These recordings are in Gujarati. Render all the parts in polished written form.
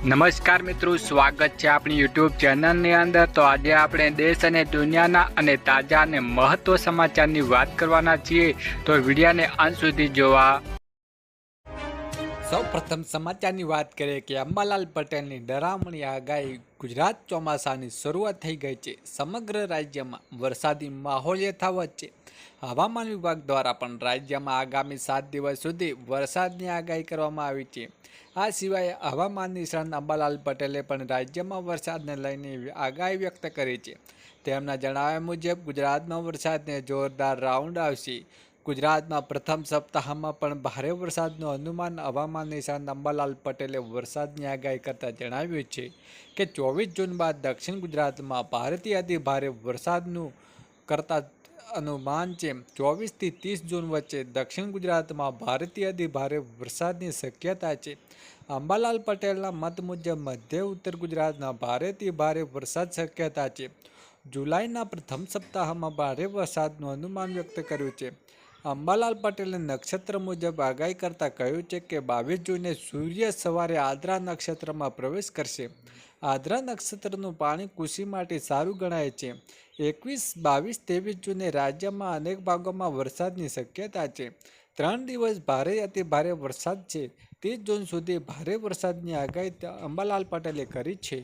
નમસ્કાર મિત્રો, સ્વાગત છે આપણી યુટ્યુબ ચેનલની અંદર। તો આજે આપણે દેશ અને દુનિયાના અને તાજા અને મહત્વ સમાચારની વાત કરવાના છીએ, તો વિડીયોને અંત સુધી જોવા। સૌપ્રથમ સમાચારની વાત કરીએ કે અંબાલાલ પટેલની ડરામણી આગાહી। ગુજરાત ચોમાસાની શરૂઆત થઈ ગઈ છે। સમગ્ર રાજ્યમાં વરસાદી માહોલ યથાવત છે। હવામાન વિભાગ દ્વારા પણ રાજ્યમાં આગામી 7 દિવસ સુધી વરસાદની આગાહી કરવામાં આવી છે। આ સિવાય હવામાન નિષ્ણાત અંબાલાલ પટેલે પણ રાજ્યમાં વરસાદને લઈને આગાહી વ્યક્ત કરી છે। તેમના જણાવ્યા મુજબ ગુજરાતમાં વરસાદને જોરદાર રાઉન્ડ આવશે। ગુજરાતમાં પ્રથમ સપ્તાહમાં પણ ભારે વરસાદનું અનુમાન હવામાન નિષ્ણાત અંબાલાલ પટેલે વરસાદની આગાહી કરતા જણાવ્યું છે કે 24 જૂન બાદ દક્ષિણ ગુજરાતમાં ભારેથી અતિ ભારે વરસાદનું કરતા અનુમાન છે। 24 થી 30 જૂન વચ્ચે દક્ષિણ ગુજરાતમાં ભારેથી અતિ ભારે વરસાદની શક્યતા છે। અંબાલાલ પટેલના મત મુજબ મધ્ય ઉત્તર ગુજરાતમાં ભારેથી ભારે વરસાદ શક્યતા છે। જુલાઈના પ્રથમ સપ્તાહમાં ભારે વરસાદનું અનુમાન વ્યક્ત કર્યું છે। અંબાલાલ પટેલે નક્ષત્ર મુજબ આગાહી કરતા કહ્યું છે કે 22 જૂને સૂર્ય સવારે આદ્રા નક્ષત્રમાં પ્રવેશ કરશે। આદ્રા નક્ષત્રનું પાણી કૃષિ માટે સારું ગણાય છે। 21, 22, 23 જૂને રાજ્યમાં અનેક ભાગોમાં વરસાદની શક્યતા છે। 3 દિવસ ભારે અતિ ભારે વરસાદ છે। 30 જૂન સુધી ભારે વરસાદની આગાહી અંબાલાલ પટેલે કરી છે।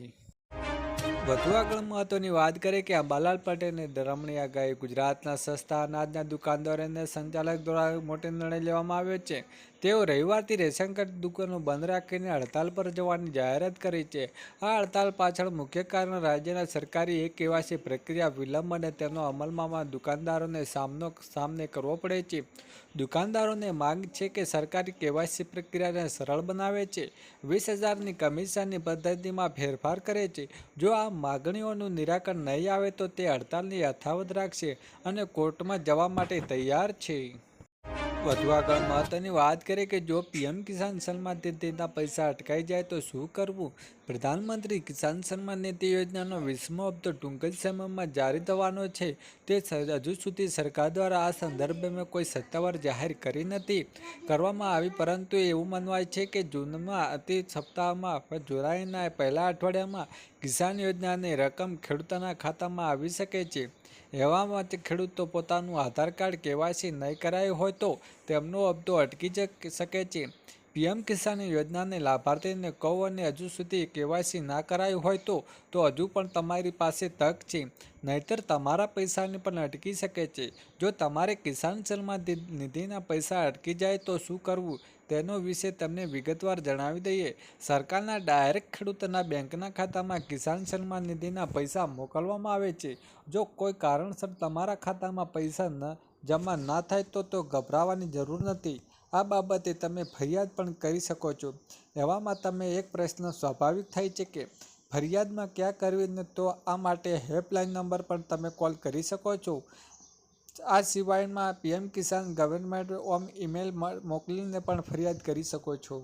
વધુ આગળ મહત્વની વાત કરીએ કે અંબાલાલ પટેલની ડરામણી આગાહી। ગુજરાતના સસ્તા અનાજના દુકાનદારોને સંચાલક દ્વારા મોટો નિર્ણય લેવામાં આવ્યો છે। તેઓ રવિવારથી રેશન કાર્ડ દુકાનો બંધ રાખીને હડતાલ પર જવાની જાહેરાત કરી છે। આ હડતાલ પાછળ મુખ્ય કારણ રાજ્યના સરકારી કેવાયસી પ્રક્રિયા વિલંબ અને તેનો અમલમાં દુકાનદારોને સામનો કરવો પડે છે। દુકાનદારોને માંગ છે કે સરકારી કેવાયસી પ્રક્રિયાને સરળ બનાવે છે, 20,000ની કમિશનની પદ્ધતિમાં ફેરફાર કરે છે। જો આ માગણીઓનું નિરાકરણ નહીં આવે તો તે હડતાલની યથાવત રાખશે અને કોર્ટમાં જવા માટે તૈયાર છે। વધુ આગળ મહત્વની વાત કરીએ કે જો પીએમ કિસાન સન્માન નિધિના પૈસા અટકાઈ જાય તો શું કરવું? પ્રધાનમંત્રી કિસાન સન્માન નિધિ યોજનાનો 20મો હપ્તો ટૂંક જ સમયમાં જારી થવાનો છે। તે હજુ સુધી સરકાર દ્વારા આ સંદર્ભમાં કોઈ સત્તાવાર જાહેર કરી નથી કરવામાં આવી, પરંતુ એવું મનાય છે કે જૂનમાં અતિ સપ્તાહમાં જુલાઈના પહેલા અઠવાડિયામાં કિસાન યોજનાની રકમ ખેડૂતોના ખાતામાં આવી શકે છે। એવામાં ખેડૂતો પોતાનું આધાર કાર્ડ કેવાયસી નહીં કરાયું હોય તો તેમનો હપ્તો અટકી શકે છે। પીએમ કિસાન યોજનાને લાભાર્થીને કહો અને હજુ સુધી કેવાયસી ના કરાયું હોય તો હજુ પણ તમારી પાસે તક છે, નહીંતર તમારા પૈસાને પણ અટકી શકે છે। જો તમારે કિસાન સન્માન નિધિના પૈસા અટકી જાય તો શું કરવું તેનો વિશે તમને વિગતવાર જણાવી દઈએ। સરકારના ડાયરેક્ટ ખેડૂતોના બેંકના ખાતામાં કિસાન સન્માન નિધિના પૈસા મોકલવામાં આવે છે। જો કોઈ કારણસર તમારા ખાતામાં પૈસા જમા ના થાય તો ગભરાવાની જરૂર નથી। આ બાબતે તમે ફરિયાદ પણ કરી શકો છો। એવામાં તમે એક પ્રશ્ન સ્વાભાવિક થાય છે કે ફરિયાદમાં ક્યાં કરવી, તો આ માટે હેલ્પલાઇન નંબર પર તમે કોલ કરી શકો છો। આ સિવાયમાં પીએમ કિસાન ગવર્મેન્ટ ઓમ ઈમેલ મોકલીને પણ ફરિયાદ કરી શકો છો।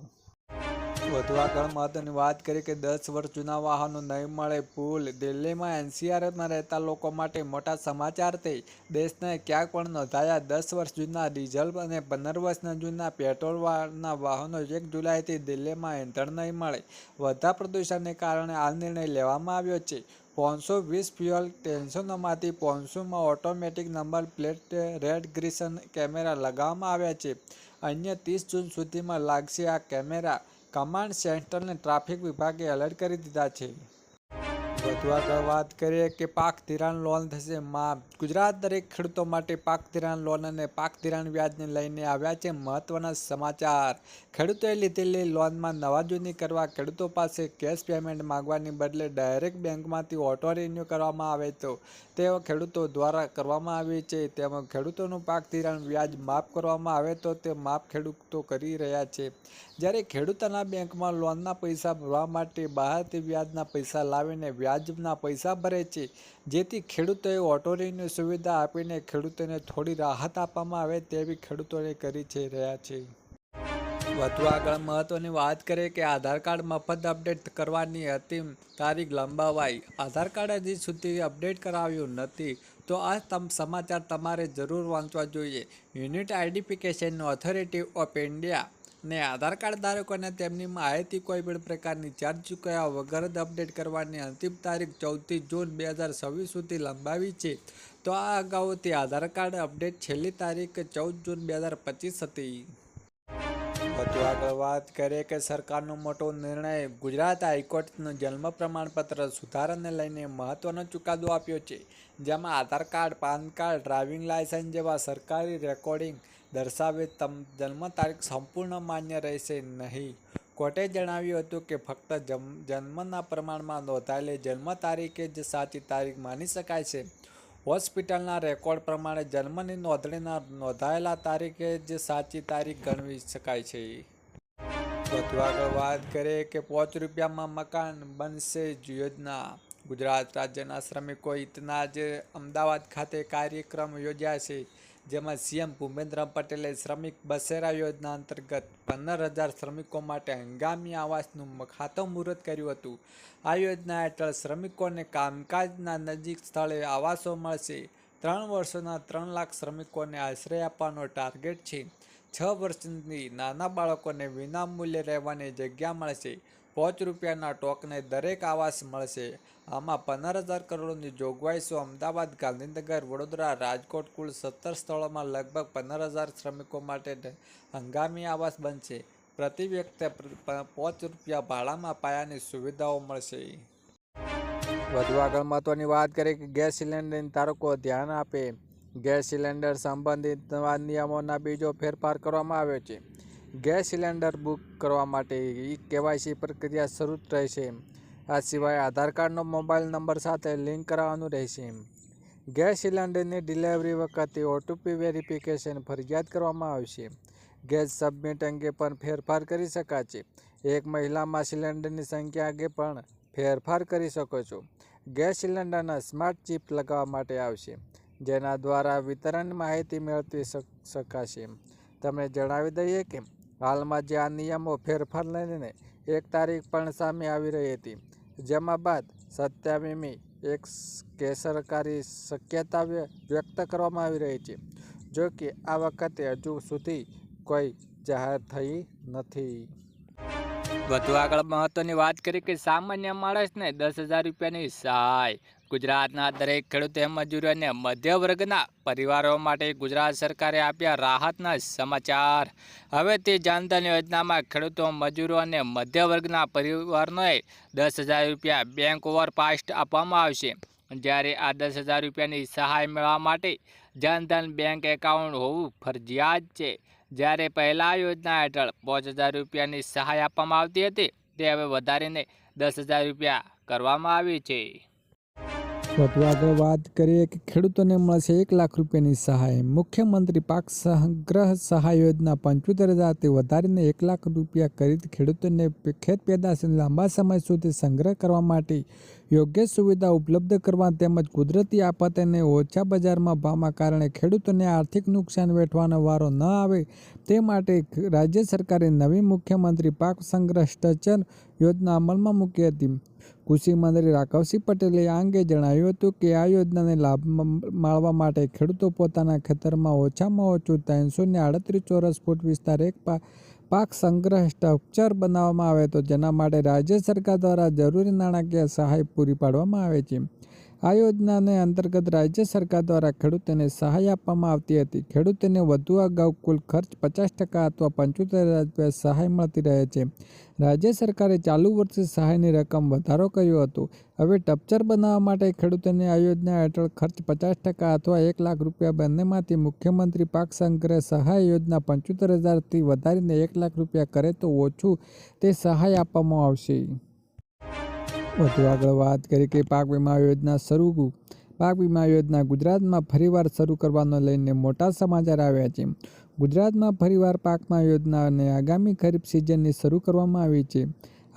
વધુ આગળ મહત્વની વાત કરીએ કે 10 વર્ષ જૂના વાહનો નહીં મળે પુલ। દિલ્હીમાં એનસીઆરમાં રહેતા લોકો માટે મોટા સમાચાર છે। દેશને ક્યાંક પણ નોંધાયા 10 વર્ષ જૂના ડીઝલ અને 15 વર્ષ જૂના પેટ્રોલના વાહનો 1 જુલાઈથી દિલ્હીમાં ઇંધણ નહીં મળે। વધતા પ્રદૂષણને કારણે આ નિર્ણય લેવામાં આવ્યો છે। 520 ફ્યુઅલ સ્ટેશનોમાંથી 500માં automatic number plate recognition camera લગાવવામાં આવ્યા છે। અન્ય 30 જૂન સુધીમાં લાગશે આ કેમેરા। કમાન્ડ સેન્ટરને ટ્રાફિક વિભાગે એલર્ટ કરી દીધા છે। વધુ આગળ વાત કરીએ કે પાક ધિરાણ લોન થશે માફ। ગુજરાત દરેક ખેડૂતો માટે પાક ધિરાણ લોન અને પાક ધિરાણ વ્યાજને લઈને આવ્યા છે મહત્વના સમાચાર। ખેડૂતોએ લીધેલી લોનમાં નવાજૂની કરવા ખેડૂતો પાસે કેશ પેમેન્ટ માંગવાની બદલે ડાયરેક્ટ બેંકમાંથી ઓટો રિન્યૂ કરવામાં આવે તો તે ખેડૂતો દ્વારા કરવામાં આવી છે। તેમાં ખેડૂતોનું પાક ધિરાણ વ્યાજ માફ કરવામાં આવે તો તે માફ ખેડૂતો કરી રહ્યા છે, જ્યારે ખેડૂતોના બેંકમાં લોનના પૈસા ભરવા માટે બહારથી વ્યાજના પૈસા લાવીને વ્યાજના પૈસા ભરે છે, જેથી ખેડૂતોએ ઓટો રિન્યૂ સુવિધા આપીને ખેડૂતોને થોડી રાહત આપવામાં આવે તેવી ખેડૂતોને કરી રહ્યા છે। વધુ આગળ મહત્વની વાત કરીએ કે આધાર કાર્ડ મફત અપડેટ કરવાની અંતિમ તારીખ લંબાવાઈ। આધાર કાર્ડ હજી સુધી અપડેટ કરાવ્યું નથી તો આ સમાચાર તમારે જરૂર વાંચવા જોઈએ। Unique identification authority of India ને આધાર કાર્ડ ધારકોને તેમની માહિતી કોઈ પણ પ્રકારની ચાર્જ ચૂકવ્યા વગર જ અપડેટ કરવાની અંતિમ તારીખ 14 જૂન 2026 સુધી લંબાવી છે. તો આ અગાઉથી આધાર કાર્ડ અપડેટ છેલ્લી તારીખ 14 જૂન 2025 હતી. વધુ આગળ વાત કરીએ કે સરકારનો મોટો નિર્ણય. ગુજરાત હાઈકોર્ટનું જન્મ પ્રમાણપત્ર સુધારાને લઈને મહત્વનો ચુકાદો આપ્યો છે, જેમાં Aadhaar card, PAN card, driving licence જેવા સરકારી રેકોર્ડિંગ દર્શાવે જન્મ તારીખ સંપૂર્ણ માન્ય રહેશે નહીં. કોર્ટે જણાવ્યું હતું કે ફક્ત જન્મના પ્રમાણમાં નોંધાયેલી જન્મ તારીખે જ સાચી તારીખ માની શકાય છે. હોસ્પિટલના રેકોર્ડ પ્રમાણે જન્મની નોંધણીના નોંધાયેલા તારીખે જ સાચી તારીખ ગણવી શકાય છે. વધુ આગળ વાત કરીએ કે ₹5 મકાન બનશે યોજના. ગુજરાત રાજ્યના શ્રમિકો હિતના આજે અમદાવાદ ખાતે કાર્યક્રમ યોજાય છે, જેમાં સીએમ ભૂપેન્દ્ર પટેલે શ્રમિક બસેરા યોજના અંતર્ગત 15,000 શ્રમિકો માટે હંગામી આવાસનું ખાતમુહૂર્ત કર્યું હતું. આ યોજના હેઠળ શ્રમિકોને કામકાજના નજીક સ્થળે આવાસો મળશે. 3 વર્ષોના 3 લાખ શ્રમિકોને આશ્રય આપવાનો ટાર્ગેટ છે. 6 વર્ષથી નાના બાળકોને વિનામૂલ્યે રહેવાની જગ્યા મળશે. ₹5ના ટોકને દરેક આવાસ મળશે. આમાં 15,000 કરોડની જોગવાઈ છે. અમદાવાદ, ગાંધીનગર, વડોદરા, રાજકોટ કુલ 17 સ્થળોમાં લગભગ 15,000 શ્રમિકો માટે હંગામી આવાસ બનશે. પ્રતિ વ્યક્તિ ₹5 ભાડામાં પાયાની સુવિધાઓ મળશે. વધુ આગળ મહત્વની વાત કરીએ કે ગેસ સિલિન્ડરના ધારકો ધ્યાન આપે. ગેસ સિલિન્ડર સંબંધિત નવા નિયમોના બીજો ફેરફાર કરવામાં આવ્યો છે. ગેસ સિલિન્ડર બુક કરવા માટે KYC પ્રક્રિયા શરૂ રહેશે. આ સિવાય આધાર કાર્ડનો મોબાઈલ નંબર સાથે લિંક કરાવવાનું રહેશે. ગેસ સિલિન્ડરની ડિલિવરી વખતે OTP વેરિફિકેશન ફરજિયાત કરવામાં આવશે. ગેસ સબમિટ અંગે પણ ફેરફાર કરી શકાશે. એક મહિલામાં સિલિન્ડરની સંખ્યા અંગે પણ ફેરફાર કરી શકો છો. ગેસ સિલિન્ડરના સ્માર્ટ ચિપ લગાવવા માટે આવશે, જેના દ્વારા વિતરણ માહિતી મેળવી શકાશે. તમને જણાવી દઈએ કે હાલમાં જે આ નિયમો ફેરફાર લઈને એક તારીખ પણ સામે આવી રહી હતી, જેમાં બાદ 27મી એક ગેરસરકારી શક્યતા વ્યક્ત કરવામાં આવી રહી છે. જો કે આ વખતે હજુ સુધી કોઈ જાહેર થઈ નથી. વધુ આગળ મહત્વની વાત કરી કે સામાન્ય માણસને ₹10,000ની સહાય. ગુજરાતના દરેક ખેડૂત મજૂરો અને મધ્ય વર્ગના પરિવારો માટે ગુજરાત સરકારે આપ્યા રાહતના સમાચાર. હવે તે જનધન યોજનામાં ખેડૂતો, મજૂરો અને મધ્ય વર્ગના પરિવારોને ₹10,000 બેંક ઓવરપાસ્ટ આપવામાં આવશે. જ્યારે આ ₹10,000ની સહાય મેળવવા માટે જનધન બેંક એકાઉન્ટ હોવું ફરજિયાત છે. જ્યારે પહેલા યોજના હેઠળ ₹5,000ની સહાય આપવામાં આવતી હતી, તે હવે વધારીને ₹10,000 કરવામાં આવી છે. વધુ આગળ વાત કરીએ કે ખેડૂતોને મળશે ₹1 લાખની સહાય. મુખ્યમંત્રી પાક સંગ્રહ સહાય યોજના 75,000થી વધારીને ₹1 લાખ કરી ખેડૂતોને ખેત પેદાશને લાંબા સમય સુધી સંગ્રહ કરવા માટે યોગ્ય સુવિધા ઉપલબ્ધ કરવા તેમજ કુદરતી આફત અને ઓછા બજારમાં ભાવના કારણે ખેડૂતોને આર્થિક નુકસાન વેઠવાનો વારો ન આવે તે માટે રાજ્ય સરકારે નવી મુખ્યમંત્રી પાક સંગ્રહ સ્ટ્રક્ચર યોજના અમલમાં મૂકી હતી. કૃષિ મંત્રી રાઘવસિંહ પટેલે આ અંગે જણાવ્યું હતું કે આ યોજનાને લાભ મળવા માટે ખેડૂતો પોતાના ખેતરમાં ઓછામાં ઓછું 338 ચોરસ ફૂટ વિસ્તાર એક પાક સંગ્રહ સ્ટ્રક્ચર બનાવવામાં આવે તો જેના માટે રાજ્ય સરકાર દ્વારા જરૂરી નાણાકીય સહાય પૂરી પાડવામાં આવે છે. આ યોજનાને અંતર્ગત રાજ્ય સરકાર દ્વારા ખેડૂતોને સહાય આપવામાં આવતી હતી. ખેડૂતોને વધુ અગાઉ કુલ ખર્ચ 50% અથવા ₹75,000 સહાય મળતી રહે છે. રાજ્ય સરકારે ચાલુ વર્ષે સહાયની રકમ વધારો કર્યો હતો. હવે સ્ટ્રક્ચર બનાવવા માટે ખેડૂતોને આ યોજના હેઠળ ખર્ચ 50% અથવા ₹1 લાખ બંનેમાંથી મુખ્યમંત્રી પાક સંગ્રહ સહાય યોજના 75,000થી વધારીને ₹1 લાખ કરે તો ઓછું તે સહાય આપવામાં આવશે. વધુ આગળ વાત કરી કે પાક વીમા યોજના શરૂ. પાક વીમા યોજના ગુજરાતમાં ફરીવાર શરૂ કરવાને લઈને મોટા સમાચાર આવ્યા છે. ગુજરાતમાં ફરીવાર પાક વીમા યોજનાને આગામી ખરીફ સિઝનની શરૂ કરવામાં આવી છે.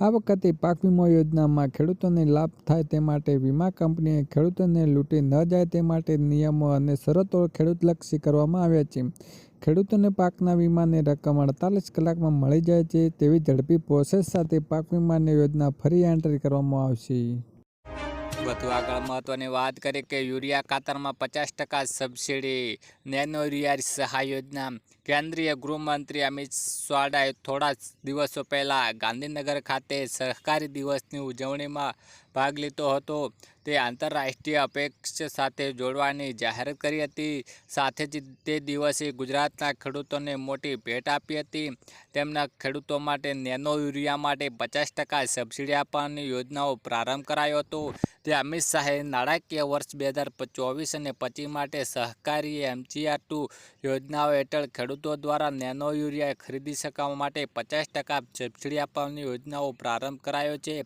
આ વખતે પાક વીમા યોજનામાં ખેડૂતોને લાભ થાય તે માટે વીમા કંપનીએ ખેડૂતોને લૂંટી ન જાય તે માટે નિયમો અને શરતો ખેડૂતલક્ષી કરવામાં આવ્યા છે. ખેડૂતોને પાકના વીમાની રકમ 48 કલાકમાં મળી જાય છે તેવી ઝડપી પ્રોસેસ સાથે પાક વીમાની યોજના ફરી એન્ટ્રી કરવામાં આવશે. વધુ આગળ મહત્વની વાત કરીએ કે યુરિયા ખાતરમાં 50% સબસિડી, નેનો યુરિયા સહાય યોજના. કેન્દ્રીય ગૃહમંત્રી અમિત શાહે થોડા દિવસો પહેલાં ગાંધીનગર ખાતે સહકારી દિવસની ઉજવણીમાં ભાગ લીધો હતો. તે આંતરરાષ્ટ્રીય અપેક્ષા સાથે જોડવાની જાહેરાત કરી હતી. સાથે જ તે દિવસે ગુજરાતના ખેડૂતોને મોટી ભેટ આપી હતી. તેમના ખેડૂતો માટે નેનો યુરિયા માટે 50% સબસિડી આપવાની યોજનાનો પ્રારંભ કરાયો હતો. તે અમિત શાહે નાણાકીય વર્ષ 2024 અને 25 માટે સહકારી MGR2 યોજનાઓ હેઠળ ખેડૂતો દ્વારા નેનો યુરિયા ખરીદી શકવા માટે 50% સબસિડી આપવાની યોજનાનો પ્રારંભ કરાયો છે.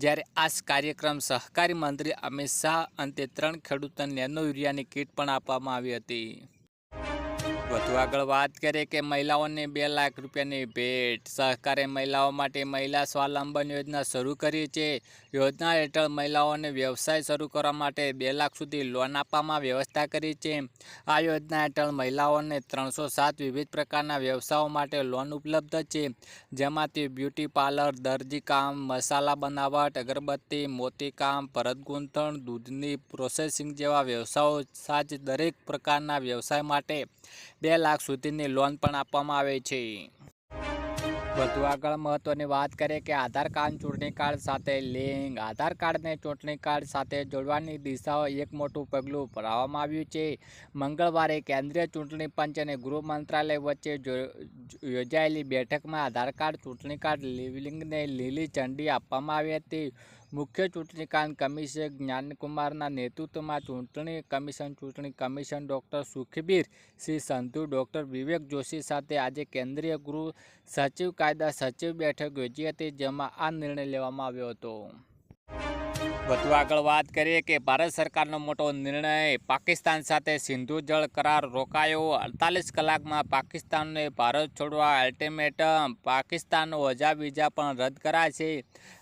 જ્યારે આ કાર્યક્રમ સહકારી મંત્રી અમિત શાહ અંતે 3 ખેડૂતોને નેનો યુરિયાની કીટ પણ આપવામાં આવી હતી. વધુ આગળ વાત કરીએ કે મહિલાઓને 2 લાખ રૂપિયાની ભેટ. સરકારે મહિલાઓ માટે મહિલા સ્વાવલંબન યોજના શરૂ કરી છે. યોજના હેઠળ મહિલાઓને વ્યવસાય શરૂ કરવા માટે 2 લાખ સુધી લોન આપવામાં વ્યવસ્થા કરી છે. આ યોજના હેઠળ મહિલાઓને 307 વિવિધ પ્રકારના વ્યવસાયો માટે લોન ઉપલબ્ધ છે. જેમાંથી બ્યુટી પાર્લર, દરજીકામ, મસાલા બનાવટ, અગરબત્તી, મોતીકામ, ભરત ગૂંથણ, દૂધની પ્રોસેસિંગ જેવા વ્યવસાયો સાથે દરેક પ્રકારના વ્યવસાય માટે 2 લાખ સુધીની લોન પણ આપવામાં આવે છે. વધુ આગળ મહત્વની વાત કરીએ કે આધાર કાર્ડ ચૂંટણી કાર્ડ સાથે લિંક. આધાર કાર્ડને ચૂંટણી કાર્ડ સાથે જોડવાની દિશામાં એક મોટું પગલું ભરવામાં આવ્યું છે. મંગળવારે કેન્દ્રીય ચૂંટણી પંચ અને ગૃહ મંત્રાલય વચ્ચે યોજાયેલી બેઠકમાં આધાર કાર્ડ ચૂંટણી કાર્ડ લિંકને લીલી ઝંડી આપવામાં આવી હતી. મુખ્ય ચૂંટણી કમિશનર જ્ઞાનકુમારના નેતૃત્વમાં ચૂંટણી કમિશન ડૉક્ટર સુખબીર સિંહ સંધુ, ડૉક્ટર વિવેક જોશી સાથે આજે કેન્દ્રીય ગૃહ સચિવ કાયદા સચિવ બેઠક યોજી હતી, જેમાં આ નિર્ણય લેવામાં આવ્યો હતો. વધુ આગળ વાત કરીએ કે ભારત સરકારનો મોટો નિર્ણય. પાકિસ્તાન સાથે સિંધુ જળ કરાર રોકાયો. 48 કલાકમાં પાકિસ્તાનને ભારત છોડવા અલ્ટિમેટમ. પાકિસ્તાનનો વિઝા પણ રદ કરાશે.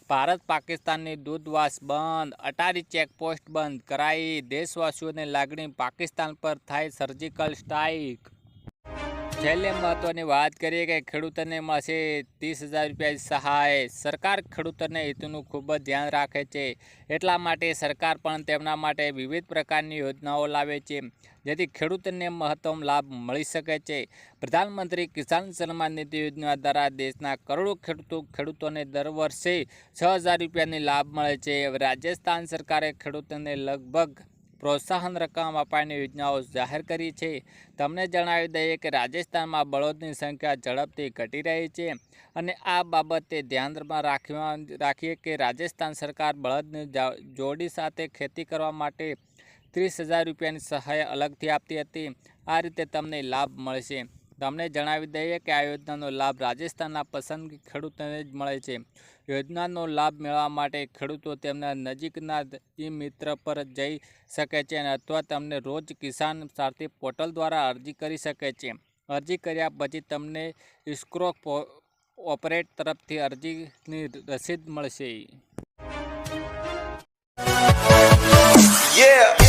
ભારત પાકિસ્તાનની દૂતાવાસ બંધ. અટારી ચેકપોસ્ટ બંધ કરાઈ. દેશવાસીઓની લાગણી, પાકિસ્તાન પર થાય સર્જિકલ સ્ટ્રાઇક. છેલ્લે મહત્વની વાત કરીએ કે ખેડૂતોને મળશે 30,000 રૂપિયા સહાય. સરકાર ખેડૂતોના હિતનું ખૂબ જ ધ્યાન રાખે છે. એટલા માટે સરકાર પણ તેમના માટે વિવિધ પ્રકારની યોજનાઓ લાવે છે, જેથી ખેડૂતોને મહત્તમ લાભ મળી શકે છે. પ્રધાનમંત્રી કિસાન સન્માન નિધિ યોજના દ્વારા દેશના કરોડો ખેડૂતોને દર વર્ષે 6,000 રૂપિયાની લાભ મળે છે. રાજસ્થાન સરકારે ખેડૂતોને લગભગ પ્રોત્સાહન રકમ આપવાની યોજનાઓ જાહેર કરી છે. તમને જણાવી દઈએ કે રાજસ્થાનમાં બળદની સંખ્યા ઝડપથી ઘટી રહી છે અને આ બાબતે ધ્યાનમાં રાખીએ કે રાજસ્થાન સરકાર બળદની જોડી સાથે ખેતી કરવા માટે 30,000 રૂપિયાની સહાય અલગથી આપતી હતી. આ રીતે તમને લાભ મળશે. તમને જણાવી દઈએ કે આ યોજનાનો લાભ રાજસ્થાનના પસંદગી ખેડૂતોને જ મળે છે. યોજનાનો લાભ મેળવવા માટે ખેડૂતો તેમના નજીકના મિત્ર પર જઈ શકે છે અથવા તમને રોજ કિસાન સારથી પોર્ટલ દ્વારા અરજી કરી શકે છે. અરજી કર્યા પછી તમને ઇસ્ક્રો ઓપરેટ તરફથી અરજીની રસીદ મળશે. Yeah.